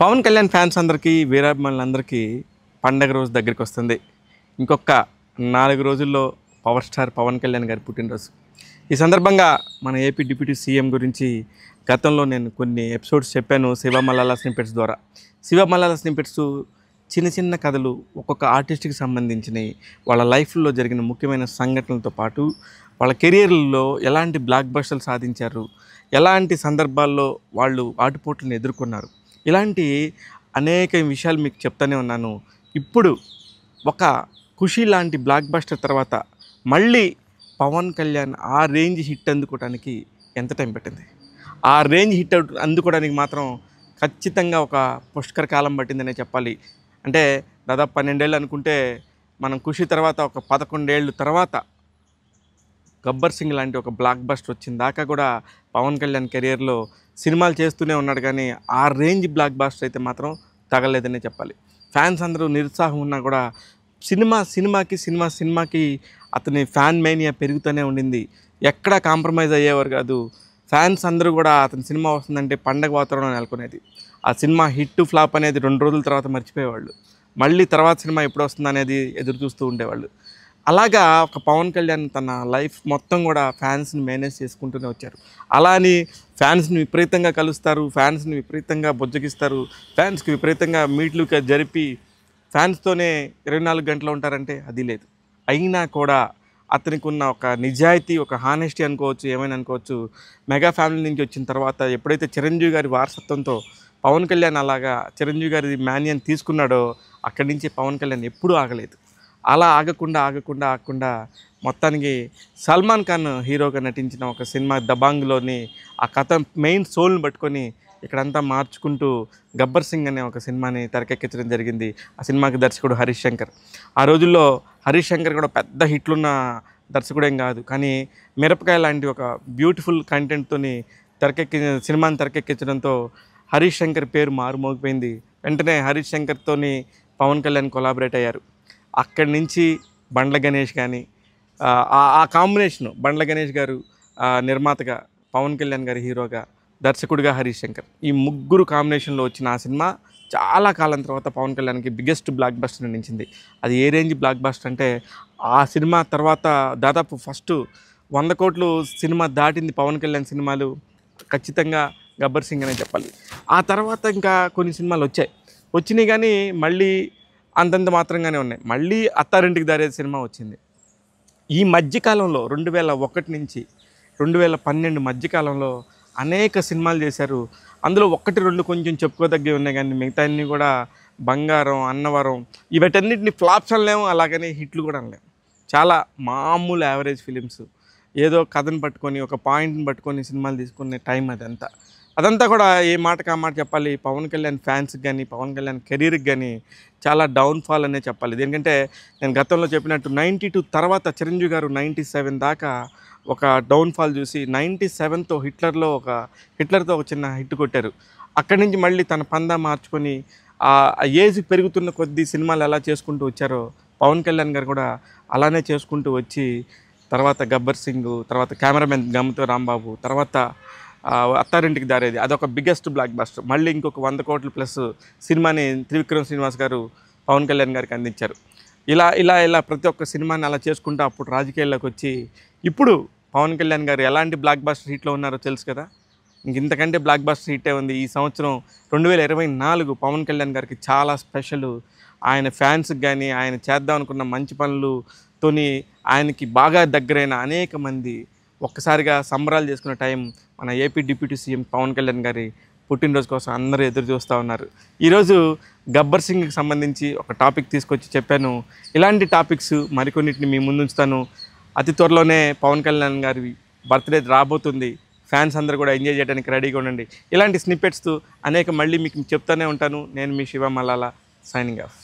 Pawan Kalyan fans అందరికీ వీరాభిమానులందరికీ పండగ రోజు దగ్గరికి వస్తుంది. ఇంకొక 4 రోజుల్లో పవర్ స్టార్ పవన్ కళ్యాణ్ గారి పుట్టినరోజు. ఈ సందర్భంగా మన ఏపీ డిప్యూటీ సీఎం గురించి గతంలో నేను కొన్ని ఎపిసోడ్స్ చెప్పాను శివ మల్లాల స్నిప్పెట్స్ ద్వారా. శివ మల్లాల స్నిప్పెట్స్ చిన్న చిన్న కథలు, ఒక్కొక్క ఆర్టిస్ట్కి సంబంధించినవి, వాళ్ళ లైఫ్లో జరిగిన ముఖ్యమైన సంఘటనలతో పాటు వాళ్ళ కెరియర్లలో ఎలాంటి బ్లాక్ బస్టర్లు సాధించారు, ఎలాంటి సందర్భాల్లో వాళ్ళు ఆటుపోట్లను ఎదుర్కొన్నారు, ఇలాంటి అనేక విషయాలు మీకు చెప్తానే ఉన్నాను. ఇప్పుడు ఒక ఖుషి లాంటి బ్లాక్ బస్టర్ తర్వాత మళ్ళీ పవన్ కళ్యాణ్ ఆ రేంజ్ హిట్ అందుకోవడానికి ఎంత టైం పట్టింది? ఆ రేంజ్ హిట్ అందుకోవడానికి మాత్రం ఖచ్చితంగా ఒక పుష్కర కాలం పట్టిందనే చెప్పాలి. అంటే దాదాపు 12 ఏళ్ళు అనుకుంటే, మనం ఖుషి తర్వాత ఒక 11 ఏళ్ళు తర్వాత గబ్బర్ సింగ్ లాంటి ఒక బ్లాక్ బస్టర్ వచ్చిన దాకా కూడా పవన్ కళ్యాణ్ కెరియర్లో సినిమాలు చేస్తూనే ఉన్నాడు, కానీ ఆ రేంజ్ బ్లాక్ బస్టర్ అయితే మాత్రం తగలేదనే చెప్పాలి. ఫ్యాన్స్ అందరూ నిరుత్సాహం ఉన్నా కూడా సినిమాకి అతని ఫ్యాన్ మేనియా పెరుగుతూనే ఉండింది. ఎక్కడా కాంప్రమైజ్ అయ్యేవారు కాదు. ఫ్యాన్స్ అందరూ కూడా అతని సినిమా వస్తుందంటే పండగ వాతావరణం నెలకొనేది. ఆ సినిమా హిట్ ఫ్లాప్ అనేది 2 రోజుల తర్వాత మర్చిపోయేవాళ్ళు. మళ్ళీ తర్వాత సినిమా ఎప్పుడు వస్తుంది అనేది ఎదురు చూస్తూ ఉండేవాళ్ళు. అలాగా ఒక పవన్ కళ్యాణ్ తన లైఫ్ మొత్తం కూడా ఫ్యాన్స్ని మేనేజ్ చేసుకుంటూనే వచ్చారు. అలా అని ఫ్యాన్స్ని విపరీతంగా కలుస్తారు, ఫ్యాన్స్ని విపరీతంగా బుజ్జగిస్తారు, ఫ్యాన్స్కి విపరీతంగా మీట్లు జరిపి ఫ్యాన్స్తోనే 24 గంటలు ఉంటారంటే అది లేదు. అయినా కూడా అతనికి ఉన్న ఒక నిజాయితీ, ఒక హానెస్టీ అనుకోవచ్చు, ఏమైనా అనుకోవచ్చు. మెగా ఫ్యామిలీ నుంచి వచ్చిన తర్వాత ఎప్పుడైతే చిరంజీవి గారి వారసత్వంతో పవన్ కళ్యాణ్ అలాగా చిరంజీవి గారి మాన్యాన్ని తీసుకున్నాడో, అక్కడి నుంచి పవన్ కళ్యాణ్ ఎప్పుడూ ఆగలేదు. అలా ఆగకుండా మొత్తానికి సల్మాన్ ఖాన్ హీరోగా నటించిన ఒక సినిమా దబాంగ్లోని ఆ కథ మెయిన్ సోల్ని పట్టుకొని ఇక్కడంతా మార్చుకుంటూ గబ్బర్ సింగ్ అనే ఒక సినిమాని తెరకెక్కించడం జరిగింది. ఆ సినిమాకి దర్శకుడు హరీష్ శంకర్. ఆ రోజుల్లో హరీష్ శంకర్ కూడా పెద్ద హిట్లున్న దర్శకుడేం కాదు, కానీ మిరపకాయ లాంటి ఒక బ్యూటిఫుల్ కంటెంట్తోని సినిమాని తెరకెక్కించడంతో హరీష్ శంకర్ పేరు మారుమోగిపోయింది. వెంటనే హరీష్ శంకర్తోని పవన్ కళ్యాణ్ కొలాబరేట్ అయ్యారు. అక్కడి నుంచి బండ్ల గణేష్ కానీ ఆ కాంబినేషను, బండ్ల గణేష్ గారు నిర్మాతగా, పవన్ కళ్యాణ్ గారి హీరోగా, దర్శకుడిగా హరీష్ శంకర్, ఈ ముగ్గురు కాంబినేషన్లో వచ్చిన ఆ సినిమా చాలా కాలం తర్వాత పవన్ కళ్యాణ్కి బిగ్గెస్ట్ బ్లాక్ బస్టర్ నిలిచింది. అది ఏ రేంజ్ బ్లాక్ బస్టర్ అంటే, ఆ సినిమా తర్వాత దాదాపు ఫస్ట్ 100 కోట్లు సినిమా దాటింది పవన్ కళ్యాణ్ సినిమాలు ఖచ్చితంగా గబ్బర్ సింగ్ అనే చెప్పాలి. ఆ తర్వాత ఇంకా కొన్ని సినిమాలు వచ్చినాయి కానీ మళ్ళీ అంతంత మాత్రంగానే ఉన్నాయి. మళ్ళీ అత్తారింటికి దారేది సినిమా వచ్చింది. ఈ మధ్యకాలంలో 2001 నుంచి 2012 మధ్యకాలంలో అనేక సినిమాలు చేశారు. అందులో 1-2 కొంచెం చెప్పుకోదగ్గవి ఉన్నాయి, కానీ మిగతా అన్నీ కూడా బంగారం, అన్నవరం, వీటన్నిటిని ఫ్లాప్స్ అనలేము, అలాగని హిట్లు కూడా అనలేము. చాలా మామూలు యావరేజ్ ఫిలిమ్స్. ఏదో కథను పట్టుకొని, ఒక పాయింట్ని పట్టుకొని సినిమాలు తీసుకునే టైం అదంతా కూడా ఏ మాటకు ఆ మాట చెప్పాలి. పవన్ కళ్యాణ్ ఫ్యాన్స్కి కానీ, పవన్ కళ్యాణ్ కెరీర్కి కానీ చాలా డౌన్ఫాల్ అనే చెప్పాలి. ఎందుకంటే నేను గతంలో చెప్పినట్టు 92 తర్వాత చిరంజీవి గారు 97 దాకా ఒక డౌన్ఫాల్ చూసి 97తో హిట్లర్తో ఒక చిన్న హిట్ కొట్టారు. అక్కడి నుంచి మళ్ళీ తన పందా మార్చుకొని ఆ ఏజ్ పెరుగుతున్న కొద్దీ సినిమాలు ఎలా చేసుకుంటూ వచ్చారో పవన్ కళ్యాణ్ గారు కూడా అలానే చేసుకుంటూ వచ్చి తర్వాత గబ్బర్ సింగ్, తర్వాత కెమెరామెన్ గమ్మతో రాంబాబు, తర్వాత అత్తారింటికి దారేది, అదొక బిగ్గెస్ట్ బ్లాక్ బస్టర్. మళ్ళీ ఇంకొక 100 కోట్లు ప్లస్ సినిమాని త్రివిక్రమ్ శ్రీనివాస్ గారు పవన్ కళ్యాణ్ గారికి అందించారు. ఇలా ప్రతి ఒక్క సినిమాని అలా చేసుకుంటూ అప్పుడు రాజకీయాల్లోకి వచ్చి ఇప్పుడు పవన్ కళ్యాణ్ గారు ఎలాంటి బ్లాక్ బస్టర్ హిట్లో ఉన్నారో తెలుసు కదా. ఇంతకంటే బ్లాక్ బస్టర్ హిట్టే ఉంది. ఈ సంవత్సరం 2024 పవన్ కళ్యాణ్ గారికి చాలా స్పెషల్. ఆయన ఫ్యాన్స్కి కానీ, ఆయన చేద్దాం అనుకున్న మంచి పనులతోని ఆయనకి బాగా దగ్గరైన అనేక మంది ఒక్కసారిగా సంబరాలు చేసుకునే టైం మన AP deputy CM Pawan Kalyan గారి పుట్టినరోజు కోసం అందరూ ఎదురు చూస్తూ ఉన్నారు. ఈరోజు గబ్బర్ సింగ్కి సంబంధించి ఒక టాపిక్ తీసుకొచ్చి చెప్పాను. ఇలాంటి టాపిక్స్ మరికొన్నిటిని మీ ముందు ఉంచుతాను. అతి త్వరలోనే పవన్ కళ్యాణ్ గారి బర్త్డే రాబోతుంది. ఫ్యాన్స్ అందరూ కూడా ఎంజాయ్ చేయడానికి రెడీగా ఉండండి. ఇలాంటి స్నిప్పెట్స్ అనేక మళ్ళీ మీకు చెప్తూనే ఉంటాను. నేను మీ శివ మల్లాల, సైనింగ్ ఆఫ్.